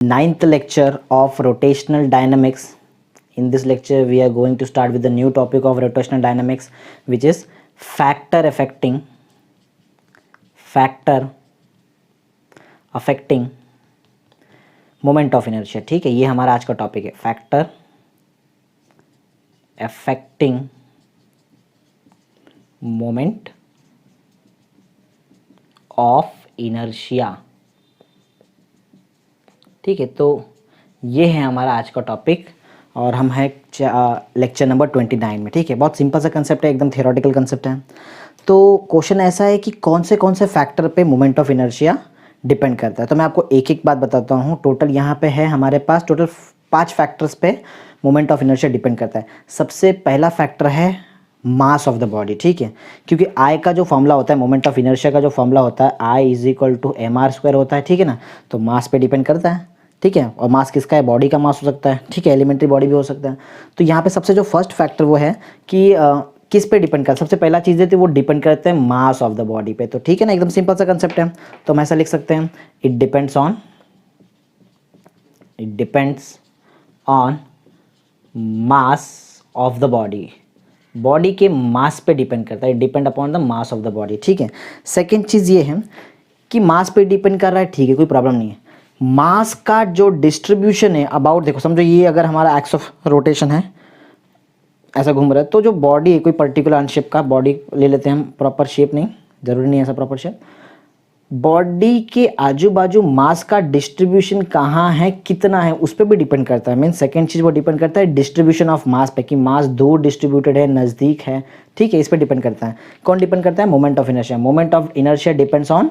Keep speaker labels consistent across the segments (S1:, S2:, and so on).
S1: Ninth lecture of rotational dynamics. In this lecture we are going to start with the new topic of rotational dynamics, which is factor affecting moment of inertia. ठीक है, ये हमारा आज का topic है, factor affecting moment of inertia. ठीक है, तो ये है हमारा आज का टॉपिक और हम है लेक्चर नंबर 29 में. ठीक है, बहुत सिंपल सा कंसेप्ट है, एकदम थियोरेटिकल कंसेप्ट है. तो क्वेश्चन ऐसा है कि कौन से फैक्टर पे मोमेंट ऑफ इनर्शिया डिपेंड करता है. तो मैं आपको एक एक बात बताता हूँ. टोटल यहाँ पे है हमारे पास टोटल 5 फैक्टर्स पे मोमेंट ऑफ इनर्शिया डिपेंड करता है. सबसे पहला फैक्टर है मास ऑफ द बॉडी. ठीक है, क्योंकि आई का जो फॉर्मूला होता है, मोमेंट ऑफ इनर्शिया का जो फॉर्मूला होता है, I is equal to mr² होता है. ठीक है ना, तो मास पे डिपेंड करता है. ठीक है, और मास किसका है, बॉडी का मास हो सकता है. ठीक है, एलिमेंट्री बॉडी भी हो सकता है. तो यहाँ पे सबसे जो फर्स्ट फैक्टर वो है कि किस पे डिपेंड करता है. सबसे पहला चीज़ है तो वो डिपेंड करते हैं मास ऑफ द बॉडी पे. तो ठीक है ना, एकदम सिंपल सा कंसेप्ट है. तो हम ऐसा लिख सकते हैं, it depends on mass of the body. Body के मास पे डिपेंड करता है, depend upon the mass of the body. ठीक है, सेकेंड चीज़ ये है कि मास पे डिपेंड कर रहा है. ठीक है, कोई प्रॉब्लम नहीं है. मास का जो डिस्ट्रीब्यूशन है अबाउट, देखो समझो ये अगर हमारा एक्स ऑफ रोटेशन है, ऐसा घूम रहा है, तो जो बॉडी है कोई पर्टिकुलर अनशेप का बॉडी ले लेते हैं हम, प्रॉपर शेप नहीं, जरूरी नहीं है ऐसा प्रॉपर शेप. बॉडी के आजू बाजू मास का डिस्ट्रीब्यूशन कहाँ है, कितना है, उस पर भी डिपेंड करता है. मीन सेकेंड चीज़ वो डिपेंड करता है डिस्ट्रीब्यूशन ऑफ मास पे, कि मास दूर डिस्ट्रीब्यूटेड है, नज़दीक है. ठीक है, इस पर डिपेंड करता है. कौन डिपेंड करता है, moment of inertia. Moment of inertia depends on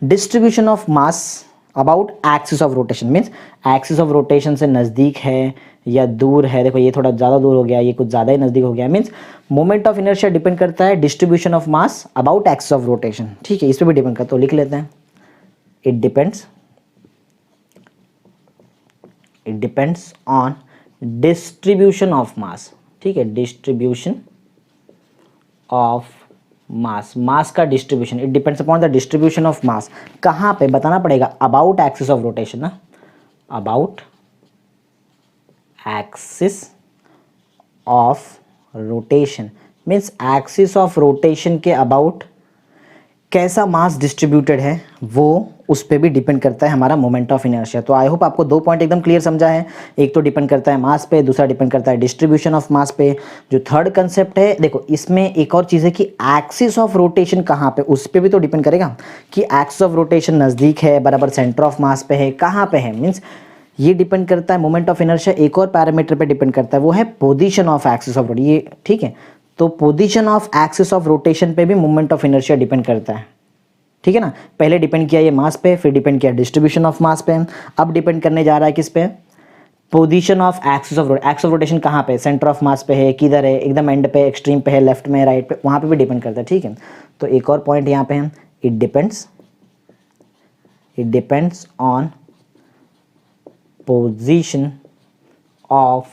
S1: distribution of mass about axis of rotation. Means axis of rotation से नज़दीक है या दूर है. देखो ये थोड़ा ज़्यादा दूर हो गया, ये कुछ ज़्यादा ही नज़दीक हो गया. Means moment of inertia depend करता है distribution of mass about axis of rotation. ठीक है, इस पर भी डिपेंड करता है. तो लिख लेते हैं, it depends on distribution of mass. ठीक है, डिस्ट्रीब्यूशन ऑफ मास का distribution. It depends upon the distribution of mass. कहाँ पे बताना पड़ेगा, अबाउट एक्सिस ऑफ रोटेशन ना, about axis of rotation. Means axis of rotation के अबाउट कैसा मास डिस्ट्रीब्यूटेड है, वो उस पर भी डिपेंड करता है हमारा मोमेंट ऑफ इनर्शिया. तो आई होप आपको 2 पॉइंट एकदम क्लियर समझा है. एक तो डिपेंड करता है मास पे, दूसरा डिपेंड करता है डिस्ट्रीब्यूशन ऑफ मास पे. जो थर्ड कंसेप्ट है, देखो इसमें एक और चीज़ है कि एक्सिस ऑफ रोटेशन कहाँ पे, उस पर भी तो डिपेंड करेगा कि एक्सिस ऑफ रोटेशन नज़दीक है, बराबर सेंटर ऑफ मास पे है, कहाँ पे है. मीन्स ये डिपेंड करता है मोमेंट ऑफ इनर्शिया. एक और पैरामीटर पे डिपेंड करता है, वो है position of axis of rotation. ये ठीक है, तो position of axis of rotation पे भी मोमेंट ऑफ इनर्शिया डिपेंड करता है. ठीक है ना, पहले डिपेंड किया ये मास पे, फिर डिपेंड किया डिस्ट्रीब्यूशन ऑफ मास पे, अब डिपेंड करने जा रहा है किस पे, position of axis of rotation. Axis of rotation कहाँ पे, सेंटर ऑफ मास पे है, किधर है, एकदम एंड पे, एक्सट्रीम पे है, लेफ्ट में, राइट पे, वहाँ पे भी डिपेंड करता है. ठीक है, तो एक और पॉइंट यहाँ पे है, it depends on position of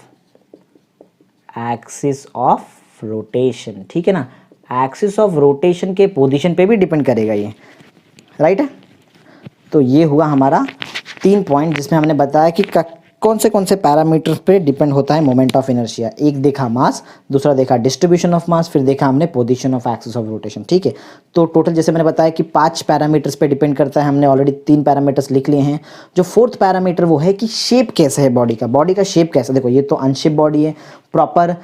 S1: axis of rotation. ठीक है ना, एक्सिस ऑफ रोटेशन के पोजीशन पे भी डिपेंड करेगा ये, राइट है. तो ये हुआ हमारा 3 पॉइंट जिसमें हमने बताया कि कौन से पैरामीटर्स पे डिपेंड होता है मोमेंट ऑफ इनर्शिया. एक देखा मास, दूसरा देखा डिस्ट्रीब्यूशन ऑफ मास, फिर देखा हमने position of axis of rotation. ठीक है, तो टोटल जैसे मैंने बताया कि 5 पैरामीटर्स पे डिपेंड करता है. हमने ऑलरेडी 3 पैरामीटर्स लिख लिए हैं. जो 4th पैरामीटर वो है कि शेप कैसे है बॉडी का शेप कैसा. देखो ये तो अनशेप बॉडी है, प्रॉपर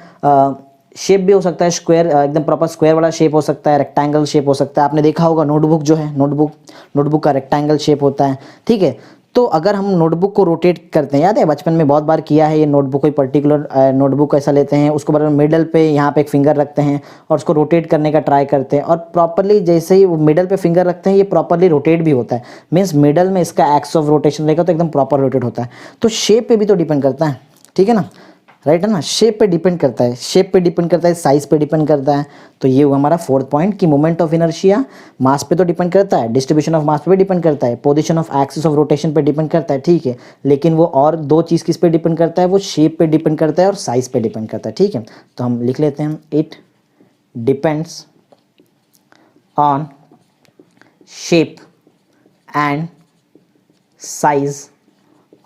S1: शेप भी हो सकता है, स्क्वायर, एकदम प्रॉपर स्क्वायर वाला शेप हो सकता है, रेक्टेंगल शेप हो सकता है. आपने देखा होगा नोटबुक जो है, नोटबुक का रेक्टेंगल शेप होता है. ठीक है, तो अगर हम नोटबुक को रोटेट करते हैं, याद है बचपन में बहुत बार किया है ये, नोटबुक कोई पर्टिकुलर नोटबुक ऐसा लेते हैं, उसको बराबर मिडल पे यहाँ पे एक फिंगर रखते हैं और उसको रोटेट करने का ट्राई करते हैं, और प्रॉपरली जैसे ही वो मिडल पे फिंगर रखते हैं ये प्रॉपरली रोटेट भी होता है. मीन्स मिडल में इसका एक्स ऑफ रोटेशन रहेगा तो एकदम प्रॉपर रोटेट होता है. तो शेप पे भी तो डिपेंड करता है. ठीक है ना, राइट है ना, शेप पे डिपेंड करता है, साइज पे डिपेंड करता है. तो ये हुआ हमारा 4th पॉइंट कि मोमेंट ऑफ इनर्शिया मास पे तो डिपेंड करता है, डिस्ट्रीब्यूशन ऑफ मास पे भी डिपेंड करता है, position of axis of rotation पे डिपेंड करता है. ठीक है, लेकिन वो और 2 चीज़ किस पे डिपेंड करता है, वो शेप पे डिपेंड करता है और साइज पे डिपेंड करता है. ठीक है, तो हम लिख लेते हैं, it depends on shape and size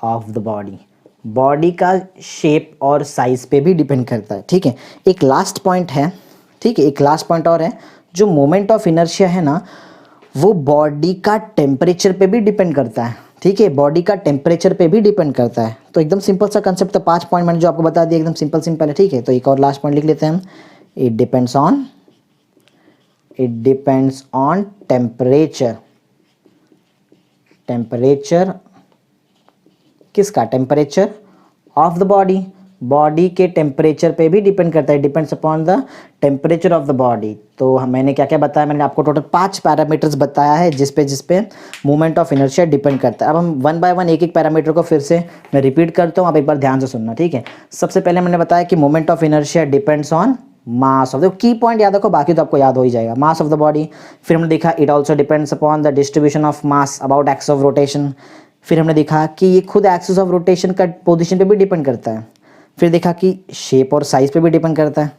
S1: of the body, body का शेप और साइज पे भी डिपेंड करता है, ठीक है। एक लास्ट पॉइंट है, ठीक है, एक लास्ट पॉइंट और है, जो मोमेंट ऑफ इनर्शिया है ना, वो बॉडी का टेम्परेचर पे भी डिपेंड करता है, ठीक है, बॉडी का टेम्परेचर पे भी डिपेंड करता है। तो एकदम सिंपल सा कंसेप्ट, तो 5 पॉइंट मैंने जो आपको बता दिया एकदम सिंपल है, ठीक है। तो एक और लास्ट पॉइंट लिख लेते हैं हम, it depends on temperature, temperature किसका, temperature of the body, body के टेम्परेचर पे भी डिपेंड करता है, depends upon the temperature of the body. तो मैंने क्या क्या बताया, मैंने आपको टोटल 5 पैरामीटर्स बताया है जिस पे मूवमेंट ऑफ इनर्शिया डिपेंड करता है। अब हम वन बाय वन एक एक पैरामीटर को फिर से मैं रिपीट करता हूँ, आप एक बार ध्यान से सुनना, ठीक है। सबसे पहले मैंने बताया कि movement of inertia depends on mass of, देखो की पॉइंट याद रखो, बाकी तो आपको याद हो ही जाएगा, मास ऑफ द बॉडी। फिर हमने देखा it also depends upon the distribution of mass about axis of rotation. फिर हमने देखा कि ये खुद एक्सिस ऑफ रोटेशन का पोजीशन पे भी डिपेंड करता है। फिर देखा कि शेप और साइज पे भी डिपेंड करता है,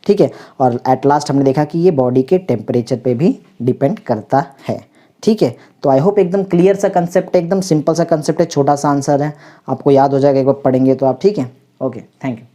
S1: ठीक है। और एट लास्ट हमने देखा कि ये बॉडी के टेम्परेचर पे भी डिपेंड करता है, ठीक है। तो आई होप एकदम क्लियर सा कंसेप्ट है, एकदम सिंपल सा कंसेप्ट है, छोटा सा आंसर है, आपको याद हो जाएगा एक बार पढ़ेंगे तो आप, ठीक है। Okay, thank you.